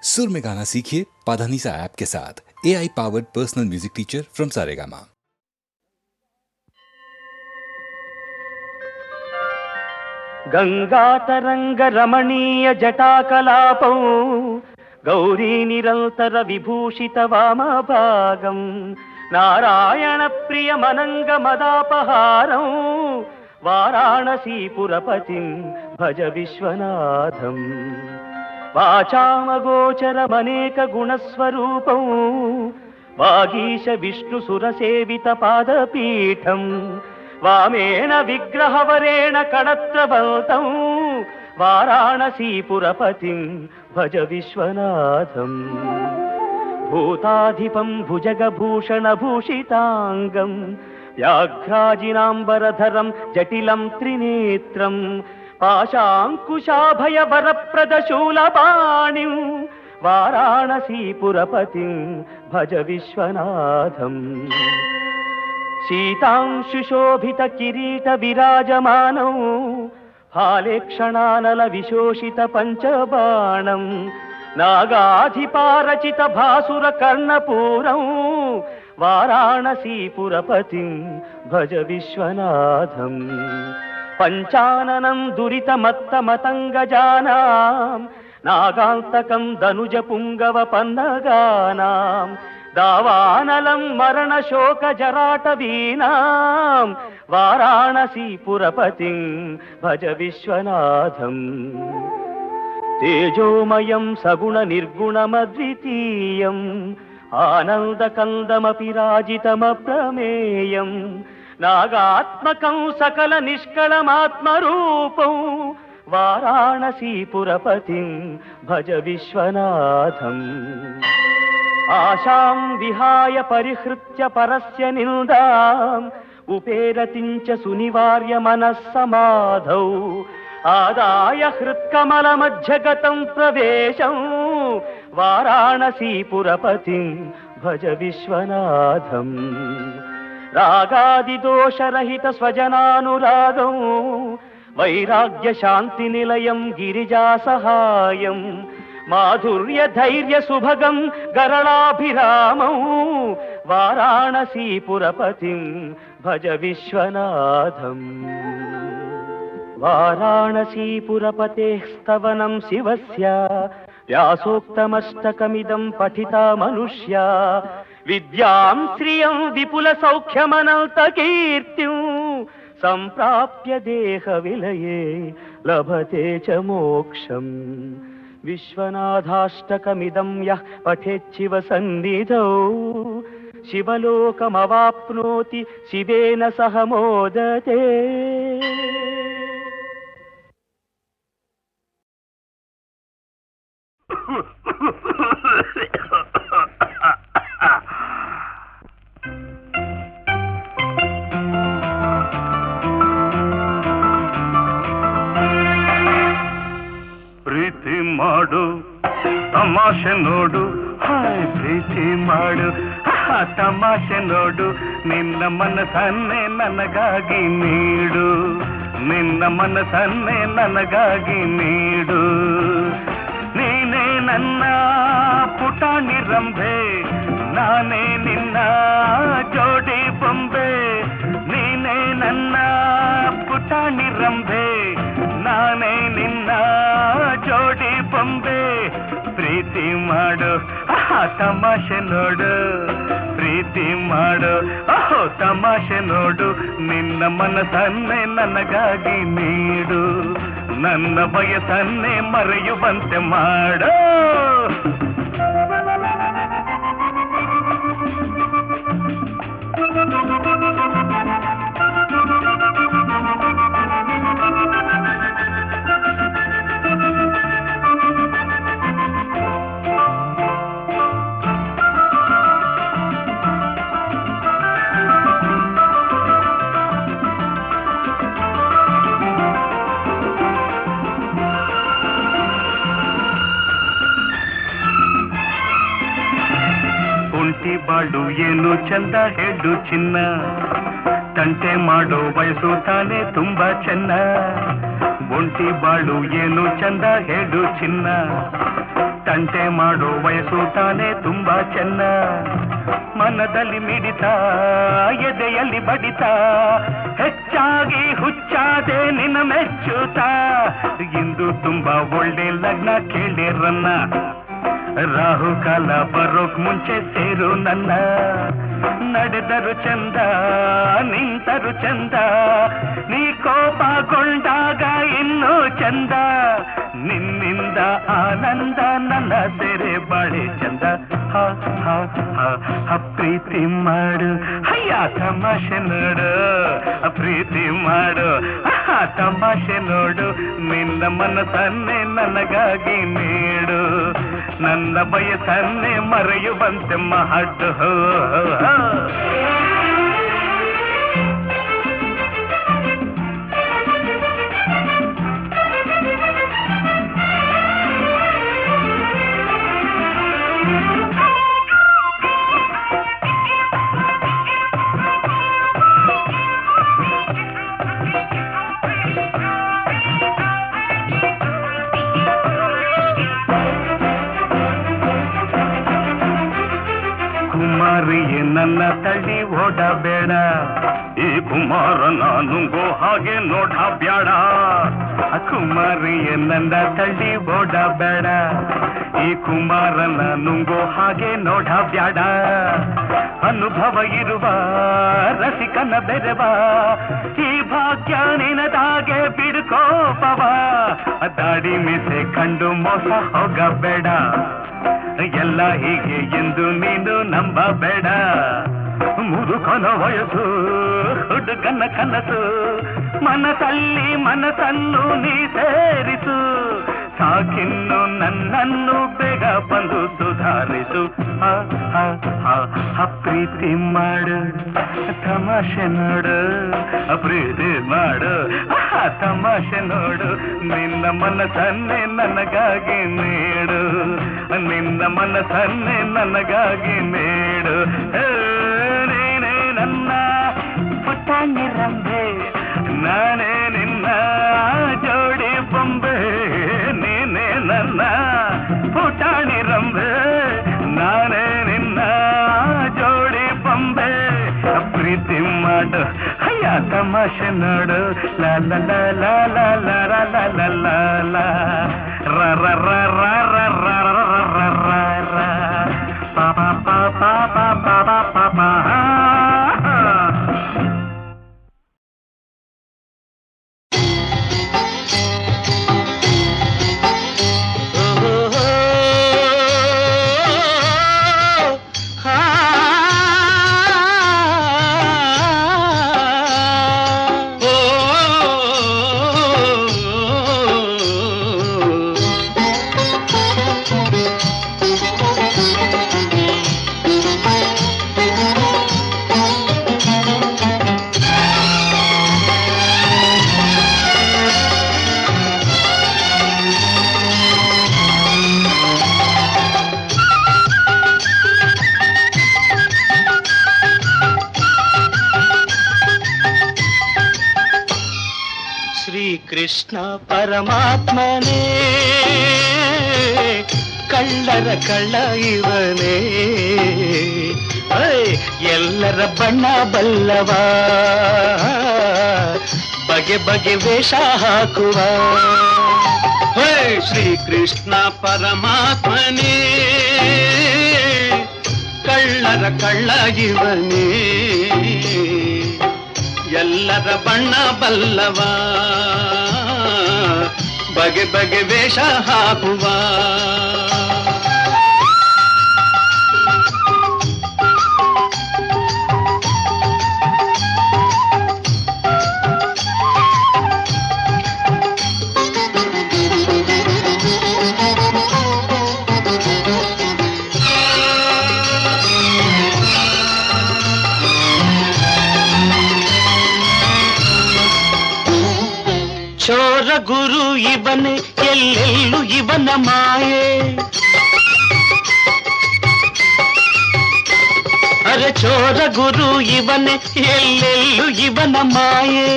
सुर में गाना सीखिए पाधानीसा ऐप के साथ। AI powered personal music teacher from Saregama. Ganga तरंग रमणीय जटाकलापौ गौरी निरंतर विभूषित वामभागं नारायण प्रिय मनंग मदापहारं वाराणसीपुरपतिं भज विश्वनाथं वाचामगोचरमनेक गुणस्वरूपं वागीश विष्णुसुरसेवित पादपीठं वामेन विग्रहवरेण कणत्रबल्तं वाराणसीपुरपतिं भज विश्वनाथं भूताधिपं भुजगभूषणभूषिताङ्गं व्याघ्राजिनाम्बरधरं जटिलं त्रिनेत्रं पाशाङ्कुशाभयवरप्रदशूलपाणिं वाराणसीपुरपतिं भज विश्वनाथं शीतांशुशोभित किरीट विराजमानौ हालेक्षणानल विशोषित पंचबाणं नागाधिपारचित भासुर कर्णपूरं वाराणसीपुरपतिं भज विश्वनाथं पंचाननं दुरितमत्तमतङ्गजानां नागान्तकं दनुज पुङ्गव पन्नगानां दावानलं मरणशोकजराटवीनां वाराणसीपुरपतिं भज विश्वनाथं तेजोमयं सगुणनिर्गुणमद्वितीयम् आनन्दकन्दमपि राजितमप्रमेयं नागात्मकं सकलनिष्कळमात्मरूपं वाराणसीपुरपतिं भज विश्वनाथम् आशां विहाय परिहृत्य परस्य निन्दाम् उपेरतिञ्च सुनिवार्य मनः समाधौ आदाय हृत्कमलमध्यगतं प्रवेशं वाराणसीपुरपतिं भज विश्वनाथं रागादिदोषरहित स्वजनानुरागं वैराग्यशान्तिनिलयं गिरिजासहायं माधुर्य धैर्य सुभगं गरलाभिरामं वाराणसीपुरपतिं भज विश्वनाथं वाराणसीपुरपतेः स्तवनं शिवस्य व्यासोक्तमष्टकमिदं पठिता मनुष्या विद्यां श्रियं विपुलसौख्यमनन्तकीर्तिं सम्प्राप्य देहविलये लभते च मोक्षम् विश्वनाथाष्टकमिदं यः पठेच्छिव सन्निधौ शिवलोकमवाप्नोति शिवेन सह मोदते ಪ್ರೀತಿ ಮಾಡು ತಮಾಷೆ ನೋಡು ಹಾಯ್ ಪ್ರೀತಿ ಮಾಡು ತಮಾಷೆ ನೋಡು ನಿನ್ನ ಮನಸ್ಸನ್ನೇ ನನಗಾಗಿ ನೀಡು ನಿನ್ನ ಮನಸ್ಸನ್ನೇ ನನಗಾಗಿ ನೀಡು ನೀನೇ ನನ್ನ ಪುಟಾಣಿ ರಂಭೆ ನಾನೇ ನಿನ್ನ ಜೋಡಿ ಬೊಂಬೆ ನೀನೇ ನನ್ನ ಪುಟಾಣಿ ರಂಭೆ ನಾನೇ ನಿನ್ನ ಜೋಡಿ ಬೊಂಬೆ ಪ್ರೀತಿ ಮಾಡು ತಮಾಷೆ ನೋಡು ಪ್ರೀತಿ ಮಾಡು ತಮಾಷೆ ನೋಡು ನಿನ್ನ ಮನಸ್ಸನ್ನೇ ನನಗಾಗಿ ನೀಡು ನನ್ನ ಬಯಸನ್ನೇ ಮರೆಯುವಂತೆ ಮಾಡು ಬಾಳು ಏನು ಚಂದ ಹೇಳು ಚಿನ್ನ ತಂಟೆ ಮಾಡೋ ವಯಸ್ಸು ತಾನೆ ತುಂಬಾ ಚೆನ್ನ ಒಂಟಿ ಬಾಳು ಏನು ಚಂದ ಹೇಳು ಚಿನ್ನ ತಂಟೆ ಮಾಡೋ ವಯಸ್ಸು ತಾನೇ ತುಂಬಾ ಚೆನ್ನ. ಮನದಲ್ಲಿ ಮಿಡಿತ, ಎದೆಯಲ್ಲಿ ಬಡಿತ, ಹೆಚ್ಚಾಗಿ ಹುಚ್ಚಾದೆ ನಿನ್ನ ಮೆಚ್ಚುತ್ತಾ. ಇಂದು ತುಂಬಾ ಒಳ್ಳೆ ಲಗ್ನ ಕೇಳಿರನ್ನ, ರಾಹುಕಾಲ ಬರೋಕ್ ಮುಂಚೆ ಸೇರು ನನ್ನ. ನಡೆದರು ಚಂದ, ನಿಂತರು ಚಂದ, ನೀ ಕೋಪಗೊಂಡಾಗ ಇನ್ನೂ ಚಂದ. ನಿನ್ನಿಂದ ಆನಂದ ನನ್ನ ಸೆರೆ ಬಾಳೆ ಚಂದ. ಹ ಹ ಹ ಹ ಪ್ರೀತಿ ಮಾಡು, ಅಯ್ಯ ತಮಾಷೆ ನೋಡು, ಪ್ರೀತಿ ಮಾಡು, ತಮಾಷೆ ನೋಡು. ನಿನ್ನ ಮನಸ್ಸನ್ನೇ ನನಗಾಗಿ ನೀಡು, ನನ್ನ ಬಯಸನ್ನೇ ಮರೆಯುವಂತೆ ಮಾಡು. ಕುಮಾರಿಯೇ ನನ್ನ ತಳ್ಳಿ ಓಡಬೇಡ, ಈ ಕುಮಾರನ ನುಂಗೋ ಹಾಗೆ ನೋಡಬೇಡ. ಕುಮಾರಿಯೇ ನನ್ನ ತಳ್ಳಿ ಓಡಬೇಡ, ಈ ಕುಮಾರನ ನುಂಗೋ ಹಾಗೆ ನೋಡಬೇಡ. ಅನುಭವ ಇರುವ ರಸಿಕನ ಬೆರೆವ, ಈ ಭಾಗ್ಯ ನಿನದಾಗೆ ಬಿಡ್ಕೋಪವ. ದಾಡಿ ಮೀಸೆ ಕಂಡು ಮೋಸ ಹೋಗಬೇಡ, ಎಲ್ಲ ಹೀಗೆ ಎಂದು ನೀನು ನಂಬಬೇಡ. ಮುದುಕನ ವಯಸ್ಸು, ಹುಡುಗನ ಕನಸು, ಮನಸ್ಸಲ್ಲಿ ಮನಸ್ಸನ್ನು ನೀ ಸೇರಿಸು. ಸಾಕಿನ್ನು ನನ್ನನ್ನು ಬೇಗ ಬಂದು ಸುಧಾರಿಸು. ಹ ಹ ಹ ಹ ಪ್ರೀತಿ ಮಾಡು, ತಮಾಷೆ ನೋಡು, ಪ್ರೀತಿ ಮಾಡು, ತಮಾಷೆ ನೋಡು. ನಿನ್ನ ಮನಸ್ಸನ್ನೇ ನನಗಾಗಿ ನೀಡು, ನಿನ್ನ ಮನಸ್ಸನ್ನೇ ನನಗಾಗಿ ನೀಡು. ನೀನೇ ನನ್ನ ಪುಟಾಣಿ ರಂಬೆ, ನಾನೇ ನಿನ್ನ ಜೋಡಿ ಬೊಂಬೆ. ನೀನೇ ನನ್ನ ಪುಟಾಣಿ ರಂಬೆ, ನಾನೇ ನಿನ್ನ ಜೋಡಿ ಬೊಂಬೆ. ಪ್ರೀತಿ ಮಾಡು, ಅಯ್ಯ ತಮಾಷೆ ನೋಡು. ಲಾ ಲಾ ಲಾ ಲಾ ಲಾ ಲಾ ಲಾ ಲಾ ಲಾ ಲಾ ರ ರ ರ ರ ರ ರ ರ ರ ರ ಪಾ ಪಾ ಪಾ ಪಾ ಪಾ ಪಾ ಪಾ ಪಾ. ಕೃಷ್ಣ ಪರಮಾತ್ಮನೇ, ಕಳ್ಳರ ಕಳ್ಳ ಇವನೇ, ಎಲ್ಲರ ಬಣ್ಣ ಬಲ್ಲವ, ಬಗೆ ಬಗೆ ವೇಷ ಹಾಕುವ. ಶ್ರೀಕೃಷ್ಣ ಪರಮಾತ್ಮನೇ, ಕಳ್ಳರ ಕಳ್ಳ ಇವನೇ, ಎಲ್ಲರ ಬಣ್ಣ ಬಲ್ಲವ, ಬಗೆ ಬಗೆ ವೇಷ ಹಾಕುವ. ಚೋರ ಗುರು ಇವನೇ, ಎಲ್ಲೆಲ್ಲೂ ಇವನ ಮಾಯೆ. ಅರೆ ಚೋರ ಗುರು ಇವನೇ, ಎಲ್ಲೆಲ್ಲೂ ಇವನ ಮಾಯೆ.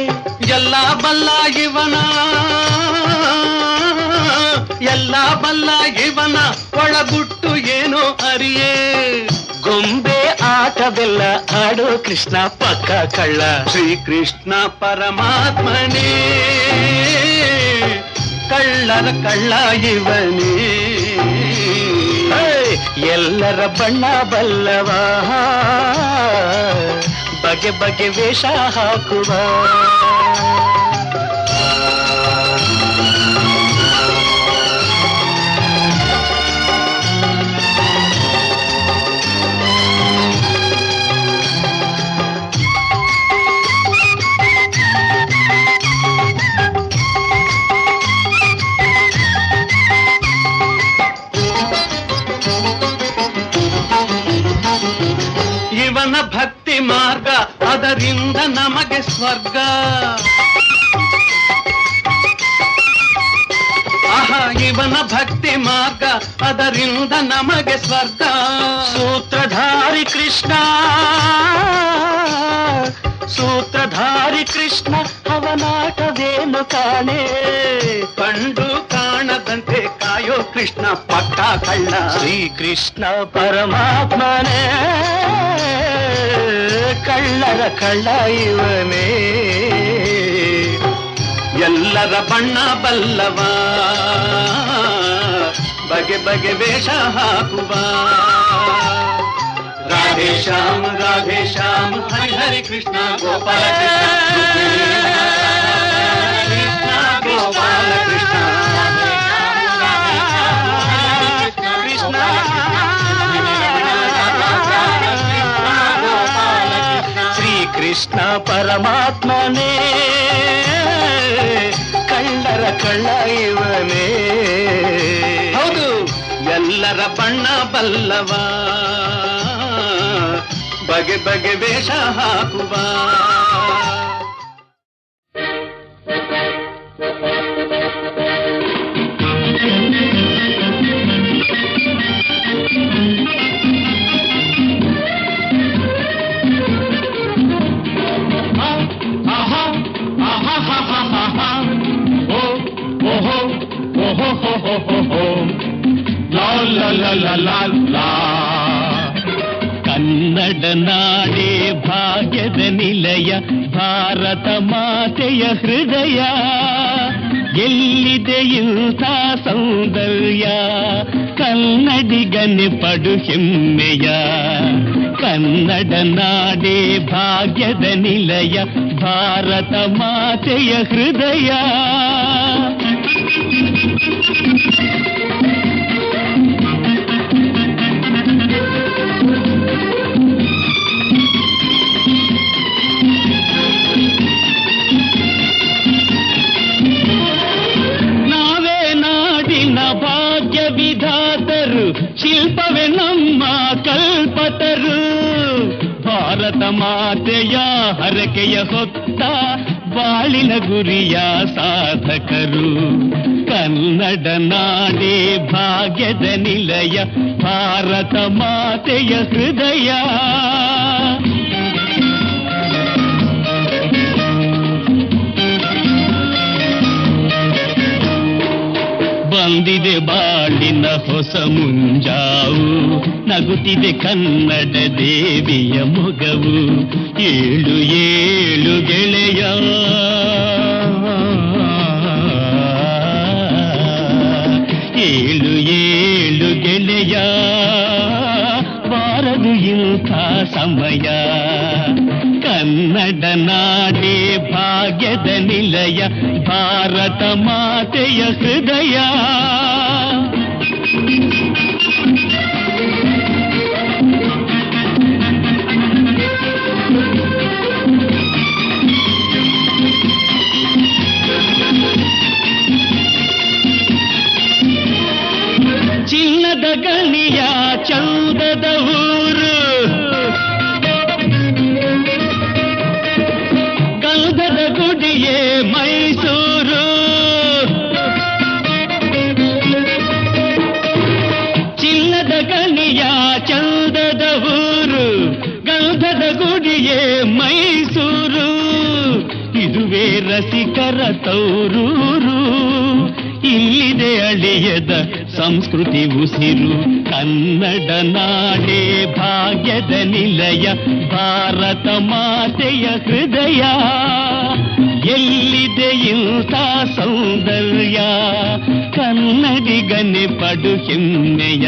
ಎಲ್ಲ ಬಲ್ಲ ಇವನ, ಎಲ್ಲ ಬಲ್ಲ ಇವನ ಒಳಗುಟ್ಟು ಏನೋ ಅರಿಯೇ ಗೊಂಬೆ ಆಟವೆಲ್ಲ ಆಡೋ ಕೃಷ್ಣ ಪಕ್ಕ ಕಳ್ಳ ಶ್ರೀಕೃಷ್ಣ ಪರಮಾತ್ಮನೇ ಕಳ್ಳರ ಕಳ್ಳ ಇವನೇ ಎಲ್ಲರ ಬಣ್ಣ ಬಲ್ಲವ ಬಗೆ ಬಗೆ ವೇಷ ಹಾಕುವ ಇವನ ಭಕ್ತಿ ಮಾರ್ಗ ಅದರಿಂದ ನಮಗೆ ಸ್ವರ್ಗ ಆಹಾ ಇವನ ಭಕ್ತಿ ಮಾರ್ಗ ಅದರಿಂದ ನಮಗೆ ಸ್ವರ್ಗ ಸೂತ್ರಧಾರಿ ಕೃಷ್ಣ ಸೂತ್ರಧಾರಿ ಕೃಷ್ಣ ಅವನಾಟವೇನು ಕಾಣೆ ಕಂಡು ಕಾಣದಂತೆ ಕಾಯೋ ಕೃಷ್ಣ ಪಕ್ಕ ಕಳ್ಳ ಶ್ರೀಕೃಷ್ಣ ಪರಮಾತ್ಮನೇ ಕಳ್ಳರ ಕಳ್ಳ ಇವನೇ ಎಲ್ಲರ ಬಣ್ಣ ಬಲ್ಲವ ಬಗೆ ಬಗೆ ವೇಷ ಹಾಕುವ ರಾಧೆ ಶ್ಯಾಮ ಹರಿ ಹರಿ ಕೃಷ್ಣ ಗೋಪಾಲ ಕೃಷ್ಣ ಗೋಪಾಲ ಕೃಷ್ಣ ಕೃಷ್ಣ ಶ್ರೀಕೃಷ್ಣ ಪರಮಾತ್ಮನೇ ಕಳ್ಳರ ಕಳ್ಳ ಇವನೇ ಹೌದು ಎಲ್ಲರ ಬಣ್ಣ ಬಲ್ಲವ ಬಗೆ ಬಗೆ ವೇಷ ಹಾಕುವ ಕನ್ನಡ ನಾಡೇ ಭಾಗ್ಯದ ನಿಲಯ ಭಾರತ ಮಾತೆಯ ಹೃದಯ ಎಲ್ಲಿದೆ ಇಂಥ ಸೌಂದರ್ಯ ಕನ್ನಡಿಗನೆ ಪಡು ಹೆಮ್ಮೆಯ ಕನ್ನಡ ನಾಡೇ ಭಾಗ್ಯದ ನಿಲಯ ಭಾರತ ಮಾತೆಯ ಹೃದಯ ನಾವೇ ನಾಡಿನ ಭಾಗ್ಯ ವಿಧಾತರು ಶಿಲ್ಪವೇ ನಮ್ಮ ಕಲ್ಪತರು ಭಾರತ ಮಾತೆಯ ಹರಕೆಯ ಹೊತ್ತ ಬಾಳಿನ ಗುರಿಯ ಸಾಧಕರು ಕನ್ನಡ ನಾಡೇ ಭಾಗ್ಯದ ನಿಲಯ ಭಾರತ ಮಾತೆಯ ಹೃದಯ ಬಂದಿದೆ ಬಾಳಿನ ಹೊಸ ಮುಂಜಾವು ನಗುತ್ತಿದೆ ಕನ್ನಡ ದೇವಿಯ ಮೊಗವು ಏಳು ಏಳು ಗೆಳೆಯ ಏಳು ಏಳು ಗೆಳೆಯ ಬಾರದು ಇಂಥ ಸಮಯ ಕನ್ನಡ ನಾಡೇ ಭಾಗ್ಯದ ನಿಲಯ ಭಾರತ ಮಾತೆಯ ಹೃದಯ ಚಿನ್ನದ ಗಣಿಯ ಚೌದದ ಊರು ಗಂಧದ ಗುಡಿಯೇ ಮೈಸೂರು ಚಿನ್ನದ ಗಣಿಯ ಚೌದದ ಊರು ಗಂಧದ ಗುಡಿಯೇ ಮೈಸೂರು ಇದುವೇ ರಸಿಕರ ತೌರೂರು ಇಲ್ಲಿದೆ ಅಳಿಯದ ಸಂಸ್ಕೃತಿ ಉಸಿರು ಕನ್ನಡ ನಾಡೇ ಭಾಗ್ಯದ ನಿಲಯ ಭಾರತ ಮಾತೆಯ ಹೃದಯ ಎಲ್ಲಿದೆ ಇಂಥ ಸೌಂದರ್ಯ ಕನ್ನಡಿಗನೆ ಪಡು ಹೆಮ್ಮೆಯ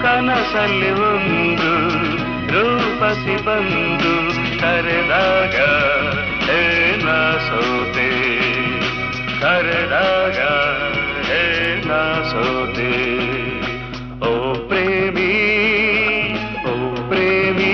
ಕನಸಲ್ಲಿ ಒಂದು ರೂಪಸಿ ಬಂದು ಕರೆದಾಗ ಏನ ಸೋತೆ ಕರೆದಾಗ ಏನ ಸೋತೆ ಓ ಪ್ರೇಮಿ ಓ ಪ್ರೇಮಿ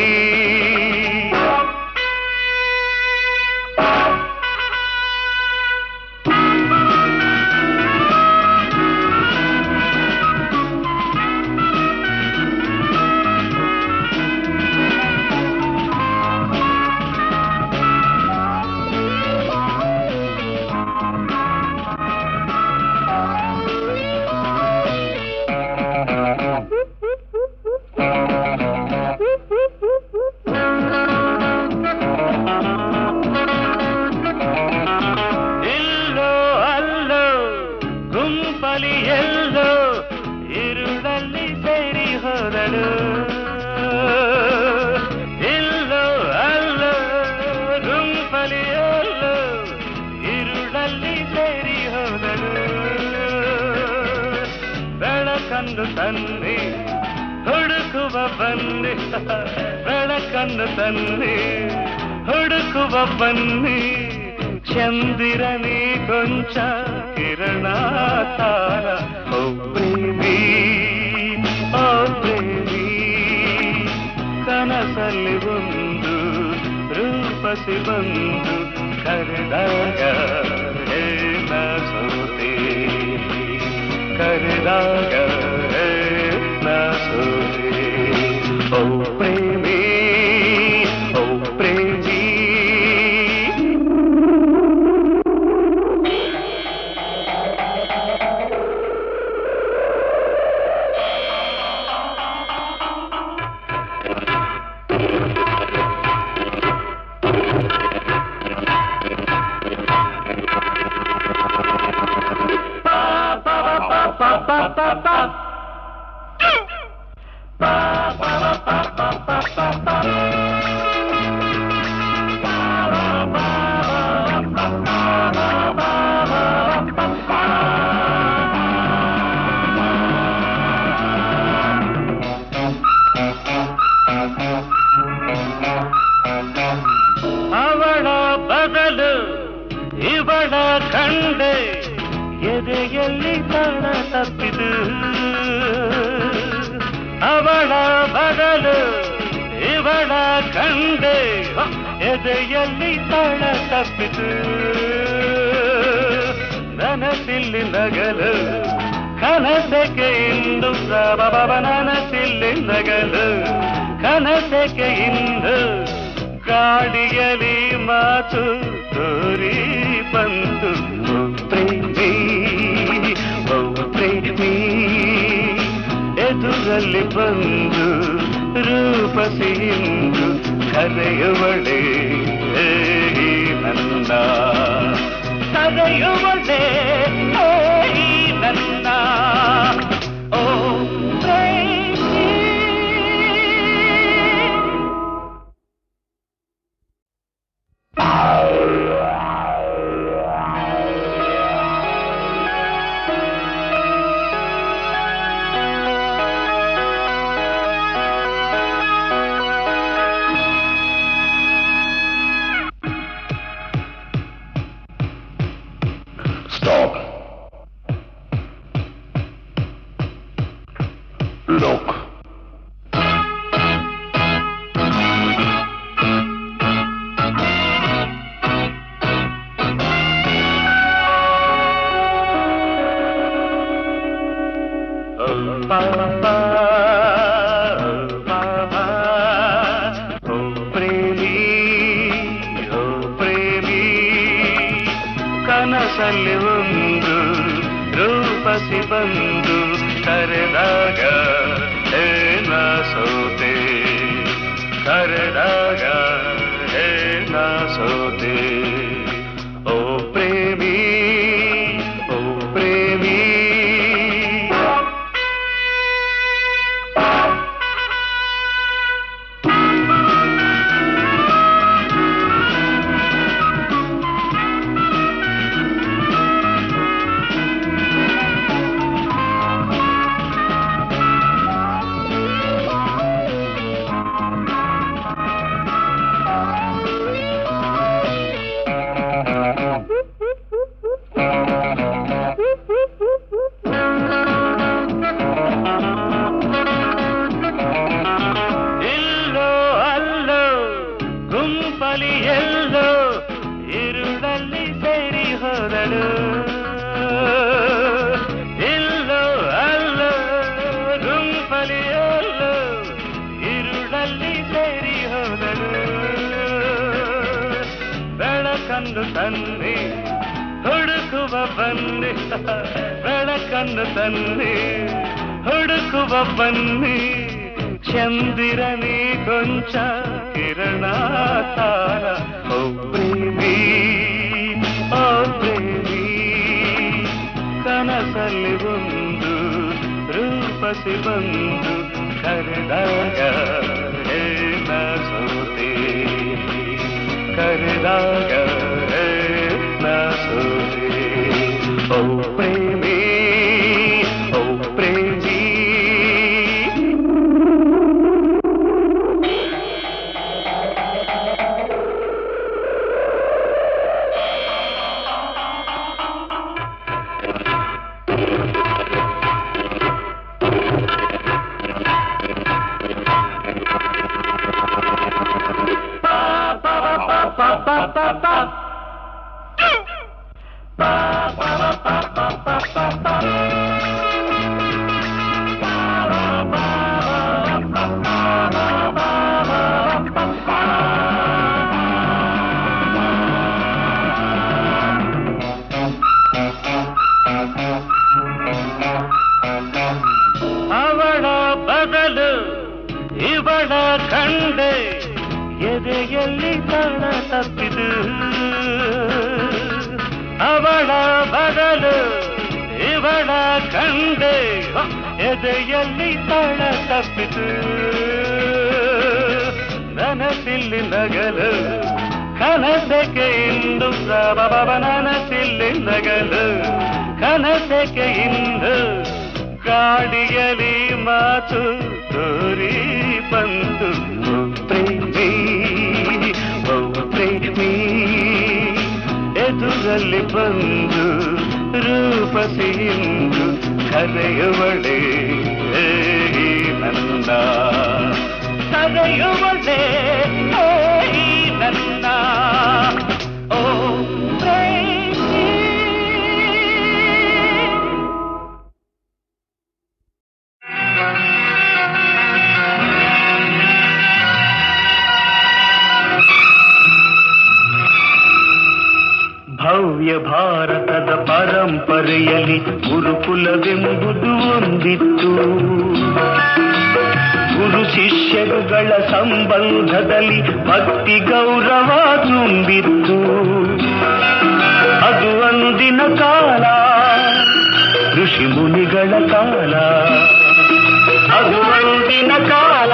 ತನ್ನಿ ಹುಡುಕುವ ಬನ್ನಿ ಬೆಳಕನ್ನು ತನ್ನಿ ಹುಡುಕುವ ಬನ್ನಿ ಚಂದಿರನಿ ಕೊಂಚ ಕಿರಣ ತಾರ ಓ ಪ್ರೇಮಿ ಓ ಪ್ರೇಮಿ ಕನಸಲ್ಲಿ ಒಂದು ರೂಪಸಿ ಬಂದು ಕರೆದಾಗ ಏನ ಸೋತೆ ಕರೆದಾಗ ಓ ಪ್ರೇಮಿ ಓ ಪ್ರೇಮಿ ಅವಳ ಬದಲು ಇವಳ ಕಂಡೆ ಎದೆಯಲ್ಲಿ ತಾಣ ತಪ್ಪಿದು ಅವಳ ಬದಲು ಇವಳ ಕಂಡೆ ಎದೆಯಲ್ಲಿ ತಾಣ ತಪ್ಪಿದು ನನಸಿಲ್ಲಿ ನಗಲು ಕನಸಕ್ಕೆ ಇಂದು ನನಸಿಲ್ಲಿ ನಗಲು ಕನಸಕ್ಕೆ ಇಂದು ಗಾಡಿಯಲ್ಲಿ ಮಾತು ತೋರಿ ಬಂತು ಪ್ರೇಮಿ ಓ ಪ್ರೇಮಿ ಎದುರಲ್ಲಿ ಬಂದು ರೂಪಸಿಂದು ಕರೆಯುವಳೆ ನನ್ನ ಕರೆಯುವಳೆ ನನ್ನ ಓ ಪ್ರೇಮಿ ಲೋಕ. ಕನಸಲ್ಲಿ ಒಂದು ರೂಪಸಿ ಬಂದು ಕರೆದಾಗ ಏನ ಸೋತೆ, ಕರೆದಾಗ ಏನ ಸೋತೆ. ಓ ಪ್ರೇಮಿ, ಓ ಪ್ರೇಮಿ. ಬೆಳಕನ್ನು ತನ್ನಿ ಹುಡುಕುವ ಬನ್ನಿ, ಬೆಳಕನ್ನು ತನ್ನಿ ಹುಡುಕುವ ಬನ್ನಿ. ಚಂದಿರನಿ ಕೊಂಚ ಕಿರಣ ತಾರ. ಓ ಪ್ರೇಮಿ, ಓ ಪ್ರೇಮಿ. ಕನಸಲ್ಲಿ ಒಂದು ರೂಪಸಿ ಬಂದು ಕರೆದಾಗ ಏನ ಸೋತೆ, ಕರೆದಾಗ ಏನ ಸೋತೆ. ಓ ಪ್ರೇಮಿ, ಓ ಪ್ರೇಮಿ. ಅವಳ ಬದಲು ಇವಳ ಕಂಡೆ ಎದೆಯಲ್ಲಿ ತಾಳ ತಪ್ಪಿದು. ಅವಳ ಬದಲು ಇವಳ ಕಂಡೆ ಎದೆಯಲ್ಲಿ ತಾಳ ತಪ್ಪಿತು. ನನಸಿಲ್ಲಿ ನಗಲು ಕನಸಕ್ಕೆ ಇಂದು ನನಸಿಲ್ಲಿ ನಗಲು ಕನಸಕ್ಕೆ ಇಂದು. ಗಾಡಿಯಲ್ಲಿ ಮಾತು ತೋರಿ ಬಂತು. ಓ ಪ್ರೇಮಿ, ಓ ಪ್ರೇಮಿ. ಎದುರಲ್ಲಿ ಬಂದು ರೂಪಸಿಂದು ಕರೆಯುವಳೆ ನನ್ನ, ಕರೆಯುವಳೆ ನನ್ನ. ಓ ಪ್ರೇಮಿ. ಭವ್ಯ ಭಾರತದ ಪರಂಪರೆಯಲ್ಲಿ ಗುರುಕುಲವೆಂಬುದು ಒಂದಿತ್ತು. ಗುರು ಶಿಷ್ಯರುಗಳ ಸಂಬಂಧದಲ್ಲಿ ಭಕ್ತಿ ಗೌರವ ತುಂಬಿತ್ತು. ಅದು ಅಂದಿನ ಕಾಲ, ಋಷಿ ಮುನಿಗಳ ಕಾಲ. ಅದು ಅಂದಿನ ಕಾಲ,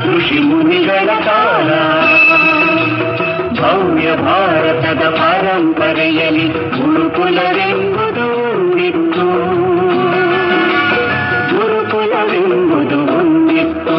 ಋಷಿ ಮುನಿಗಳ ಕಾಲ. ಭವ್ಯ ಭಾರತದ ಪರಂಪರೆಯಲ್ಲಿ ಗುರುಕುಲವೆಂಬುದು ಒಂದಿತ್ತು. ಗುರುಕುಲವೆಂಬುದು ಒಂದಿತ್ತು.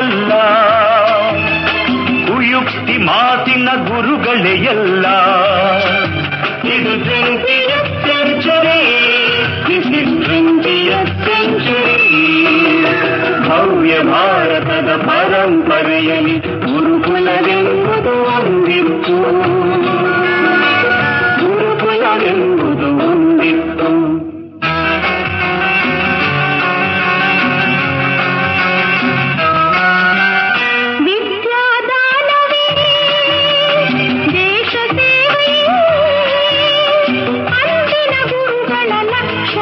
ಎಲ್ಲ, ಕುಯುಕ್ತಿ ಮಾತಿನ ಗುರುಗಳೇ ಎಲ್ಲ. ಇದು 20th century, this is 20th century. ಭವ್ಯ ಭಾರತದ ಪರಂಪರೆಯಲ್ಲಿ ಗುರುಕುಲವೆಂಬುದು ಒಂದಿತ್ತು, ಗುರುಕುಲವೆಂಬುದು ಒಂದಿತ್ತು. ವಿದ್ಯಾದಾನವೇ ದೇಶ ಸೇವೆಯೇ ಅಂದಿನ ಗುರುಗಳ ಲಕ್ಷ್ಯ.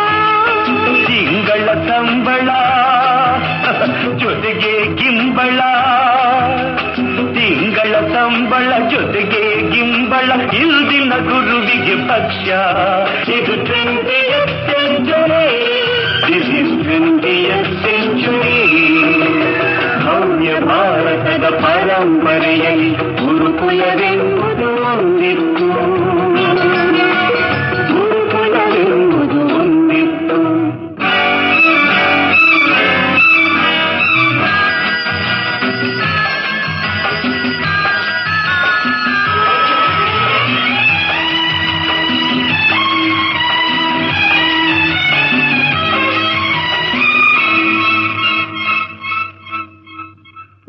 ತಿಂಗಳ ಸಂಬಳ ಜೊತೆಗೆ ಗಿಂಬಳ, ತಿಂಗಳ ಸಂಬಳ ಜೊತೆಗೆ ಗಿಂಬಳ, ಇಂದಿನ ಗುರುವಿಗೆ ಭಕ್ಷ್ಯ. ಇದು 20th century, this is 20th century. ಭವ್ಯ ಭಾರತದ ಪರಂಪರೆಯಲ್ಲಿ ಗುರುಕುಲವೆಂಬುದು ಒಂದಿತ್ತು, ಗುರುಕುಲವೆಂಬುದು ಒಂದಿತ್ತು.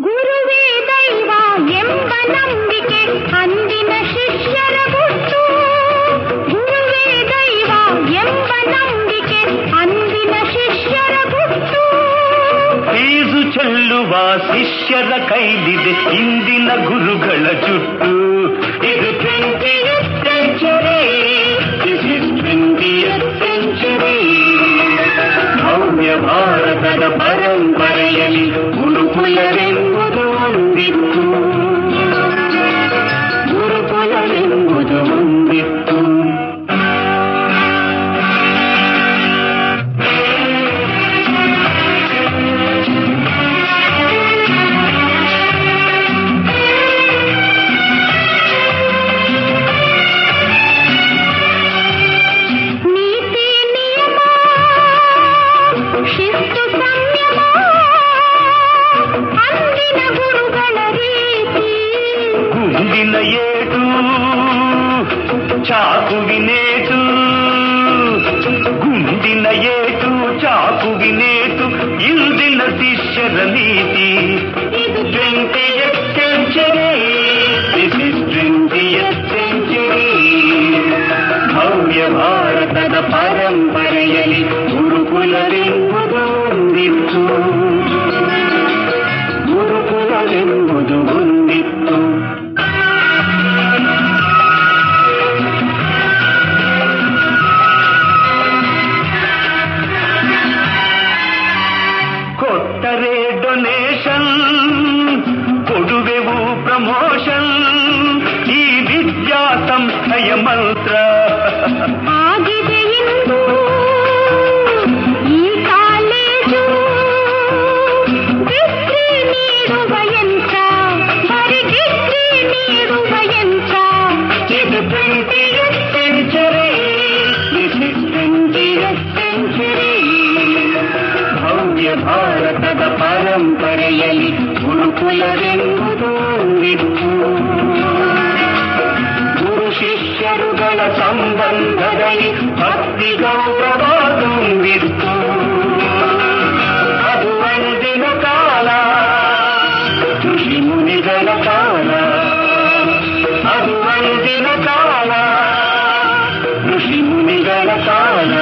ಗುರುವೇ ದೈವ ಎಂಬ ನಂಬಿಕೆ ಅಂದಿನ ಶಿಷ್ಯರ ಗುಟ್ಟು. ಗುರುವೇ ದೈವ ಎಂಬ ನಂಬಿಕೆ ಅಂದಿನ ಶಿಷ್ಯರ ಗುಟ್ಟು. ಫೀಸು ಚೆಲ್ಲುವ ಶಿಷ್ಯರ ಕೈಲಿದೆ ಇಂದಿನ ಗುರುಗಳ ಜುಟ್ಟು. ಇದು 20th century, this is 20th century. ಭವ್ಯ ಭಾರತದ ಪರಂಪರೆಯಲ್ಲಿ ಗುರುಕುಲವೆಂಬುದು ಒಂದಿತ್ತು, ಗುರುಕುಲವೆಂಬುದು ಒಂದಿತ್ತು. ನೀತಿ ನಿಯಮ ಶಿಸ್ತು ಸಂಯಮ ಅಂದಿನ ಗುರುಗಳ ರೀತಿ. ಗುಂಡಿನ ಏಟು ಚಾಕುವಿನೇಟು, ಗುಂಡಿನ ಏಟು ಚಾಕುವಿನೇಟು ಇಂದಿನ ಶಿಷ್ಯರ ನೀತಿ. ಇದು 20th century, this is 20th century. ಭವ್ಯ ಭಾರತದ ಪರಂಪರೆಯಲ್ಲಿ ಗುರುಕುಲವೆಂಬುದು ಒಂದಿತ್ತು, ಗುರುಕುಲವೆಂಬುದು ಒಂದಿತ್ತು. ಕೊಟ್ಟರೆ ಡೊನೇಷನ್, ಕೊಡುವೆವು ಪ್ರಮೋಷನ್, ಈ ವಿದ್ಯಾ ಸಂಸ್ಥೆಯ ಮಂತ್ರ. ಆಗಿದೆ ಇಂದು ಈ ಕಾಲೇಜು ಡಿಗ್ರಿ ನೀಡುವ ಯಂತ್ರ, ಬರೀ ಡಿಗ್ರಿ ನೀಡುವ ಯಂತ್ರ. ಇದು 20th century, this is 20th century. ಭವ್ಯ ಭಾರತದ ಪರಂಪರೆಯಲ್ಲಿ ಗುರುಕುಲವೆಂಬುದು ಒಂದಿತ್ತು, ಗುರು ಶಿಷ್ಯರುಗಳ ಸಂಬಂಧದಲ್ಲಿ ಭಕ್ತಿ ಗೌರವ ತುಂಬಿತ್ತು. ಅದು ಒಂದಿನ ಕಾಲ ಋಷಿ ಮುನಿಗಳ ಕಾಲ, ಅದು ಒಂದಿನ ಕಾಲ ಋಷಿ ಮುನಿಗಳ ಕಾಲ.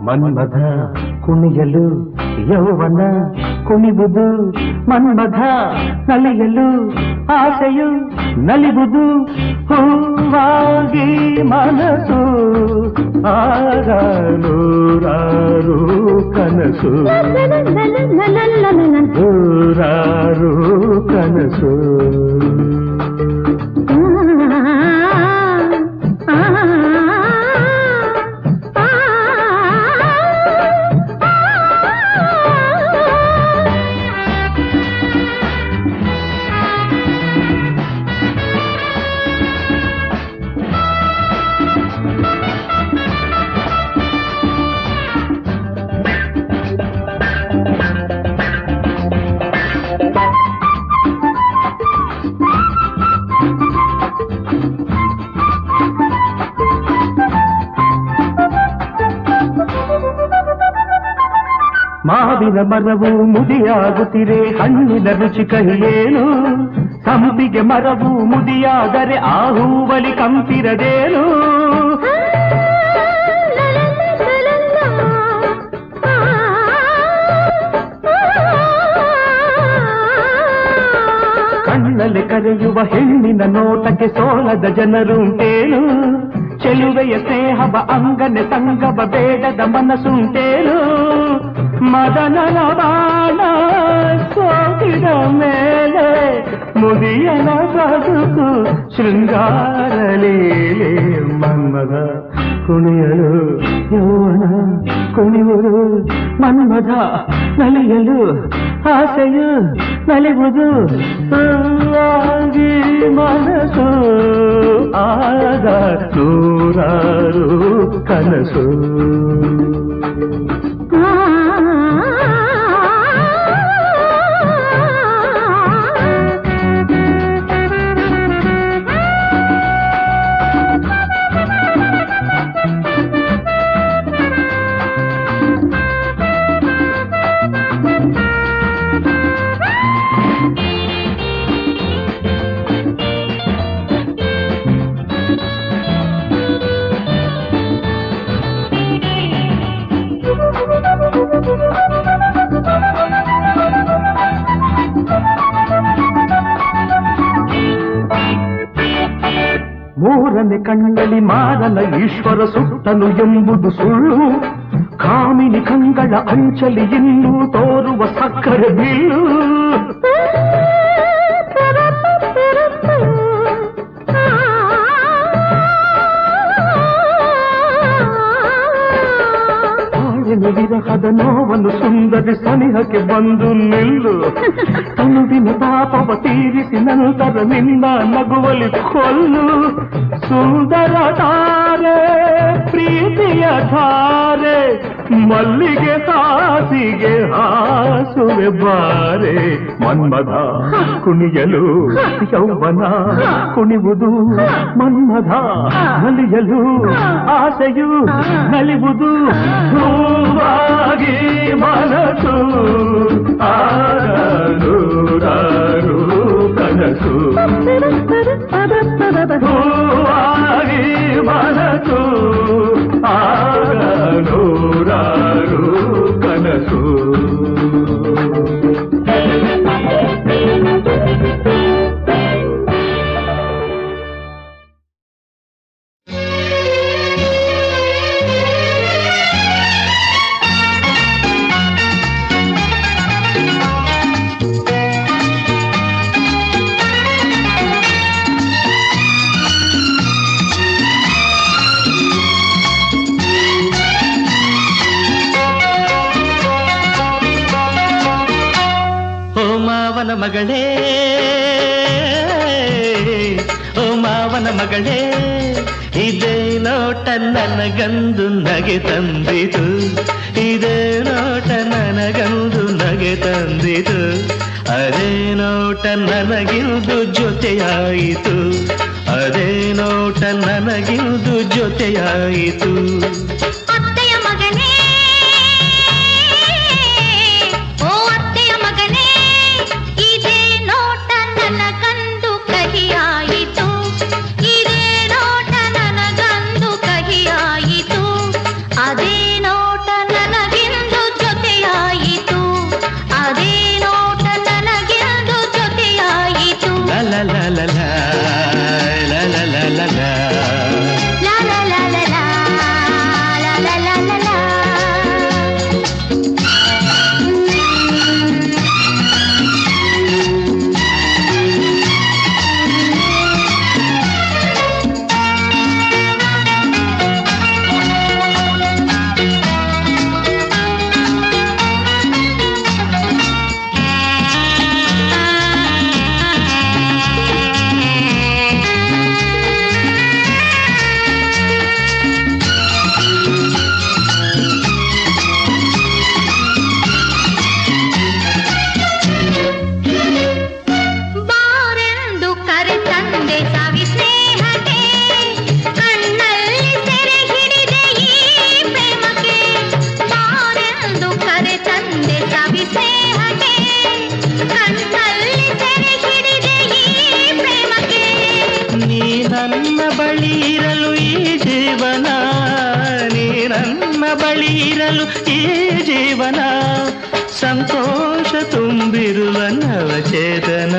ಮನ್ಮಥ ಕುಣಿಯಲು ಯೌವನ ಕುಣಿಬುದು ಮನ್ಮಥ ನಲಿಯಲು ಆಸೆಯು ನಲಿಬುದು ಹೂವಾಗಿ ಮನಸ್ಸು ನೂರಾರು ಕನಸು ನೂರಾರು ಕನಸು ಮಾವಿನ ಮರವು ಮುದಿಯಾಗುತ್ತಿರೆ ಹಣ್ಣಿನ ರುಚಿ ಕಹಿಯೇನು ಸಂಪಿಗೆ ಮರವು ಮುದಿಯಾದರೆ ಆ ಹೂವಲಿ ಕಂಪಿರದೇನು ಕಣ್ಣಲ್ಲಿ ಕರೆಯುವ ಹೆಣ್ಣಿನ ನೋಟಕ್ಕೆ ಸೋಲದ ಜನರುಂಟೇನು ಚೆಲುವೆಯ ಸ್ನೇಹವ ಅಂಗನೆ ಸಂಗವ ಬೇಡದ ಮನಸ್ಸುಂಟೇನು ಮದನನ ಬಾಣ ಸೋಕಿದ ಮೇಲೆ ಮುದಿಯನ ಬದುಕು ಶೃಂಗಾರಲೀಲೆ ಮನ್ಮದ ಕುಣಿಯಲು ಯೌವನ ಕುಣಿಯುವುದು ಮನ್ಮದ ನಲಿಯಲು ಆಸೆಯು ನಲಿಯುವುದು ಮನಸ್ಸು ಆಗ ನೂರಾರು ಕನಸು ಮೂರನೇ ಕಣ್ಣಲ್ಲಿ ಮಾರನ ಈಶ್ವರ ಸುಟ್ಟನು ಎಂಬುದು ಸುಳ್ಳು ಕಾಮಿನಿ ಕಂಗಳ ಅಂಚಲಿ ಇನ್ನೂ ತೋರುವ ಸಕ್ಕರೆ ಬಿಲ್ಲು ವಿರಹದ ನೋವನ್ನು ಸುಂದರಿ ಸನಿಹಕ್ಕೆ ಬಂದು ನಿಲ್ಲು ತನುವಿನ ತಾಪವ ತೀರಿಸಿ ನಂತರ ನಿನ್ನ ನಗುವಲಿ ಕೊಲ್ಲು ಸುಂದರ ತಾರೆ ಪ್ರೀತಿಯ ಧಾರೆ ಮಲ್ಲಿಗೆ ಹಾಸಿಗೆ ಹಾಸುವೆ ಬಾರೆ ಮನ್ಮದ ಕುಣಿಯಲು ಯೌವನ ಕುಣಿವುದು ಮನ್ಮದ ನಲಿಯಲು ಆಸೆಯು ನಲಿವುದು ಹೂವಾಗಿ ಮನಸ್ಸು ನೂರಾರು ಕನಸು ಹೂವಾಗಿ ಮನಸ್ಸು ನೂರಾರು ಕನಸು ಮಗಳೇ ಓ ಮಾವನ ಮಗಳೇ ಇದೇ ನೋಟ ನನಗಂದು ನಗೆ ತಂದಿತು ಇದೇ ನೋಟ ನನಗಂದು ನಗೆ ತಂದಿತು ಅದೇ ನೋಟ ನನಗಿಂದು ಜೊತೆಯಾಯಿತು ಅದೇ ನೋಟ ನನಗಿಂದು ಜೊತೆಯಾಯಿತು ಅದೇ ನೋಟ ಬಳಿ ಇರಲು ಈ ಜೀವನ, ನೀ ನನ್ನ ಬಳಿ ಇರಲು ಈ ಜೀವನ, ಸಂತೋಷ ತುಂಬಿರುವ ನವಚೇತನ.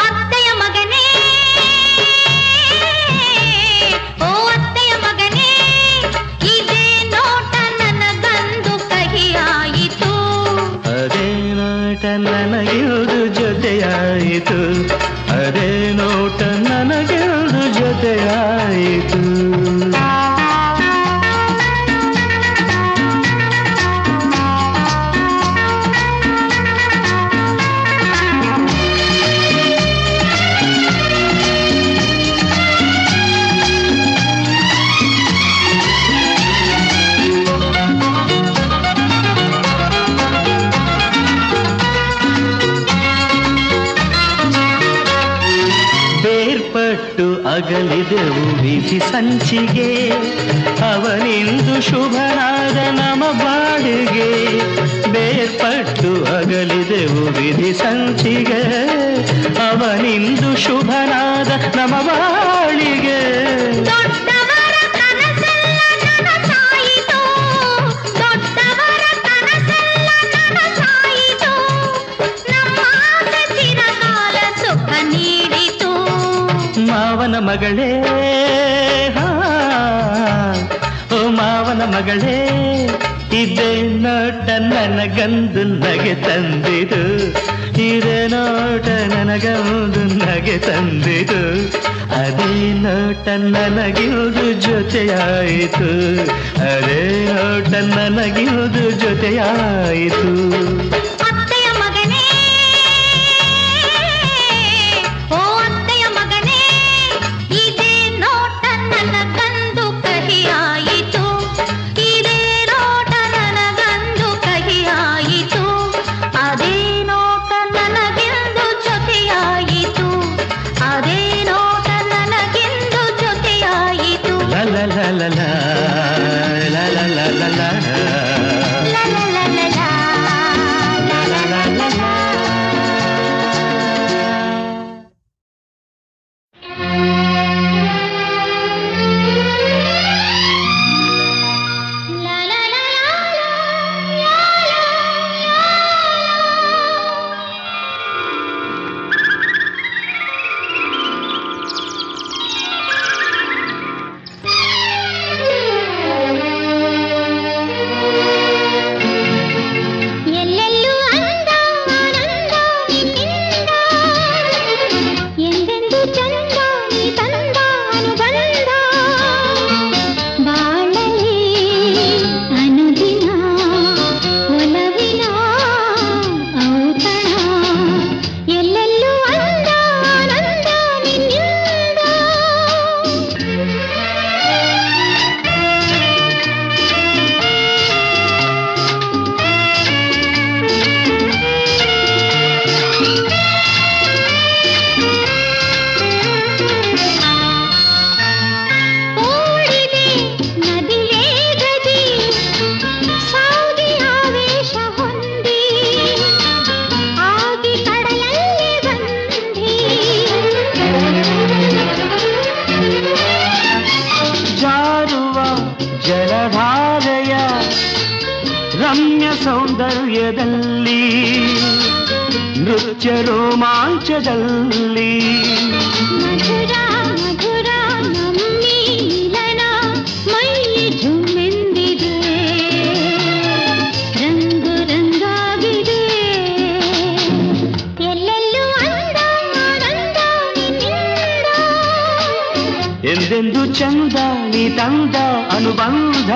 ಅತ್ತೆಯ ಮಗನೇ, ಓ ಅತ್ತೆಯ ಮಗನೇ, ಇದೇ ನೋಟ ನನಗಂದು ಕಹಿಯಾಯಿತು. ಅದೇ ನೋಟ ನನಗಿರುವುದು ಜೊತೆಯಾಯಿತು, ಅದೇ ನೋಟ ನನಗಿರುವುದು ಜೊತೆಯಾಯಿತು. ಬೇರ್ಪಟ್ಟು ಅಗಲಿದೆವು ವಿಧಿ ಸಂಚಿಗೆ, ಅವನಿಂದು ಶುಭನಾದ ನಮ ಬಾಡಿಗೆ. ಬೇರ್ಪಟ್ಟು ಅಗಲಿದೆವು ವಿಧಿ ಸಂಚಿಗೆ, ಅವನಿಂದು ಶುಭನಾದ ನಮ ಬಾಳಿಗೆ. ದೊಡ್ಡವರ ಕನಸೆಲ್ಲ ನನಸಾಯಿತು, ದೊಡ್ಡವರ ಕನಸೆಲ್ಲ ನನಸಾಯಿತು, ನಮ್ಮ ಆಸೆ ಚಿರಕಾಲ ಸುಖ ನೀಡಿತು. ಮಾವನ ಮಗಳೇ, ಓ ಮಾವನ ಮಗಳೇ, ಇದೇ ನೋಟ ನನಗಂದು ನಗೆ ತಂದಿದು, ಇದೇ ನೋಟ ನನಗಂದು ನಗೆ ತಂದಿದು, ಅದೇ ನೋಟ ನನಗಿರುವುದು ಜೊತೆಯಾಯಿತು, ಅದೇ ನೋಟ ನನಗಿರುವುದು ಜೊತೆಯಾಯಿತು. ಅತ್ತೆಯ ಮಗನೇ, ಓ ಅತ್ತೆಯ ಮಗನೇ, ಇದೇ ನೋಟ ನನಗಂದು ಕಹಿಯಾಯಿತು, ಇದೇ ನೋಟ ನನಗಂದು ಕಹಿಯಾಯಿತು, ಅದೇ ನೋಟ ನನಗೆಂದು ಜೊತೆಯಾಯಿತು, ಅದೇ ನೋಟ ನನಗೆಂದು ಜೊತೆಯಾಯಿತು. ಲ ಲ ಲ ಲ ಲ ಲ ಲ ಲ ಲ ಲ ಲ. ಲ ಲ ಲ ಲ ಲ, ಲ ಲ ಲ ಲ ಲ. ಎಲ್ಲೆಲ್ಲೂ ಅಂದ ಆನಂದ ನಿನ್ನಿಂದ, ಎಂದೆಂದು ಚಂದ ನೀ ತಂದ ಅನುಬಂಧ, ಬಾಳಲಿ ಅನುದಿನ ಒಲವಿನ ಔತಣ. ಎಲ್ಲೆಲ್ಲೂ ಅಂದ ಆನಂದ ನಿನ್ನಿಂದ. ಓಡಿದೆ ನದಿ ವೇಗದಿ, ಸಾಗಿ ಆವೇಶ ಹೊಂದಿ, ಆಗಿ ಕಡಲಲ್ಲಿ ಬಂದಿ. ಜಾರುವ ಜಲಧಾರೆಯ ರಮ್ಯ ಸೌಂದರ್ಯದಲ್ಲಿ, ನೃತ್ಯ ರೋಮಾಂಚದಲ್ಲಿ, ಮಧುರ ಮಧುರ ನಮ್ಮಿ ಮಿಲನ, ಮೈ ಝುಮ್ಮೆಂದಿದೆ, ರಂಗು ರಂಗಾಗಿದೆ. ಎಲ್ಲೆಲ್ಲೂ ಅಂದ ಆನಂದ ನಿನ್ನಿಂದ. ಎಂದೆಂದು ಚಂದ ನೀ ತಂದ ಅನುಬಂಧ.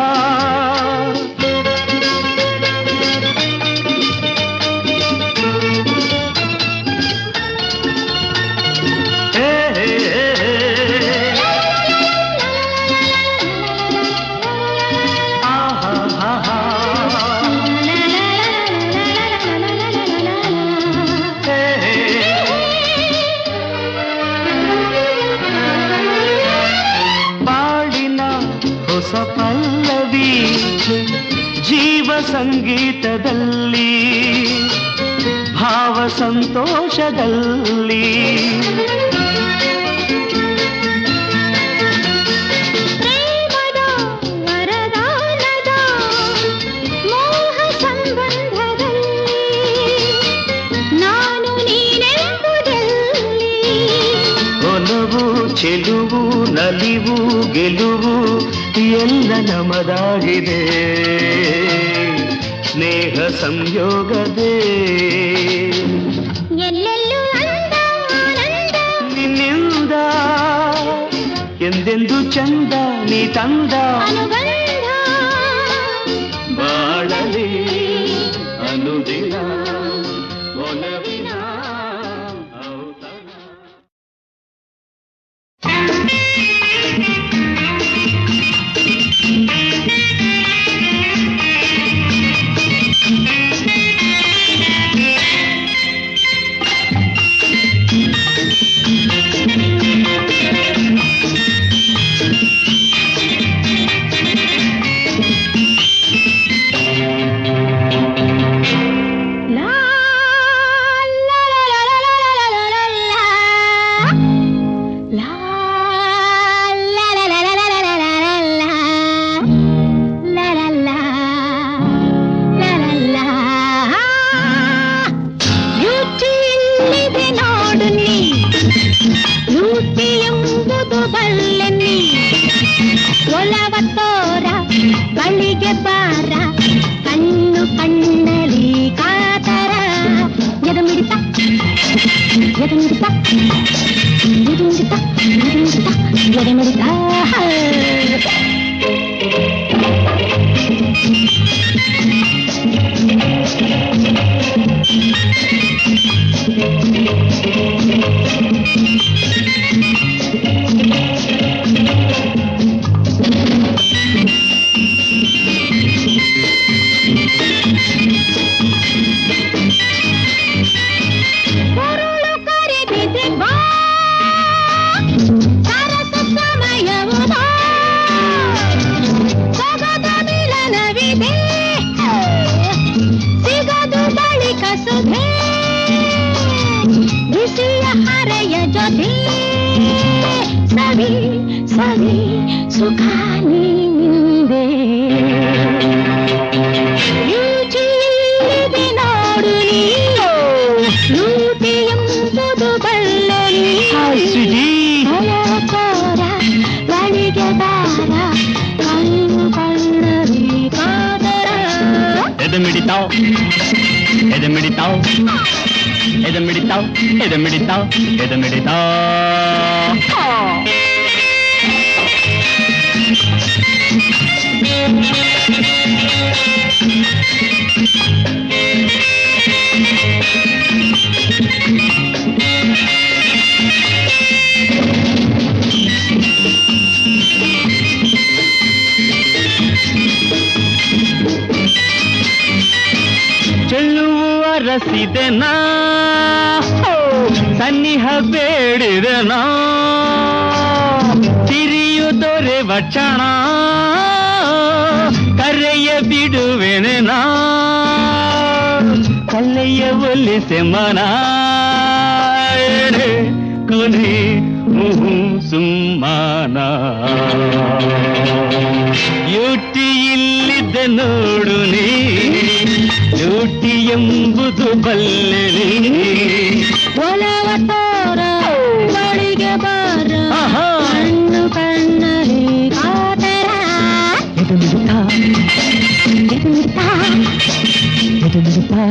ಹೇ, ಹೇ, ಹೇ, ಹೇ. ಆಹಾ, ಹಾ, ಹಾ. ಹೇ, ಹೇ. ಬಾಳಿನ ಹೊಸ ಪಲ್ಲವಿ, ಜೀವ ಸಂಗೀತದಲ್ಲಿ, ಭಾವ ಸಂತೋಷದಲ್ಲಿ, ಒಲವು ಚೆಲುವು ನಲಿವು ಗೆಲುವು ಎಲ್ಲ ನಮದಾಗಿದೆ ಸ್ನೇಹ ಸಂಯೋಗದೇ ಎಲ್ಲೆಲ್ಲೂ ಅಂದ ಆನಂದ ನಿನ್ನಿಂದ ಎಂದೆಂದು ಚಂದ ನೀ ತಂದ ಅನುಬಂಧ ಬಾಳಲಿ ಅನುದಿನ ಒಲವಿನ ಔತಣ. ಒಲವತ್ತೋರ ಬಳಿಗೆ ಬಾರ ಕಣ್ಣು ಕಣ್ಣಲಿ ಕಾತರ ಎದಮಿಡಿತ ಎದಮಿಡಿತ ಎದಮಿಡಿತ ಎದಮಿಡಿತ ಎದಮಿಡಿತ ಸವಿ ಸವಿ ಸುಖ ನಿಂದೆ ರುಚಿಯಿದೆ ನೋಡು ನೀನು ಲೂಟಿ ಎಂಬುದು ಬಲ್ಲರಿ ಕೋರ ಬಳಿಗೆ ಬಾರ ಕಣ್ಣು ಕಣ್ಣರಿ ಕಾದರ ಎದಮಿಡಿತಾವ್ ಎದಮಿಡಿತಾವ್ ಎದಮಿಡಿತಾವ್ ಎದಮಿಡಿತಾವ್ ಎದಮಿಡಿತಾವ್ ಚೆಲ್ಲುವ ರಸಿದೆನಾ ಸನ್ನಿಹ ಬೇಡಿದೆನಾ ತಿರಿಯು ದೊರೆವ ಕ್ಷಣ ಕರೆಯ ಬಿಡುವೆನೆನಾ ಕಲ್ಲೆಯ ಒಲಿಸೆ ಮನ ಕೊನೆ ಸುಮ್ಮನ ಯುಟಿ ಇಲ್ಲಿದ್ದ ನೋಡು ನೀ ಡ್ಯೂಟಿ ಎಂಬುದು ಬಲ್ಲೆ ಒಲವ ತೋರ ಬಳಿಗೆ ಬಾರ ಕಣ್ಣು ಕಣ್ಣರಿ ಕಾತರ ಎದಮಿಡಿತಾ ಎದಮಿಡಿತಾ ಎದಮಿಡಿತಾ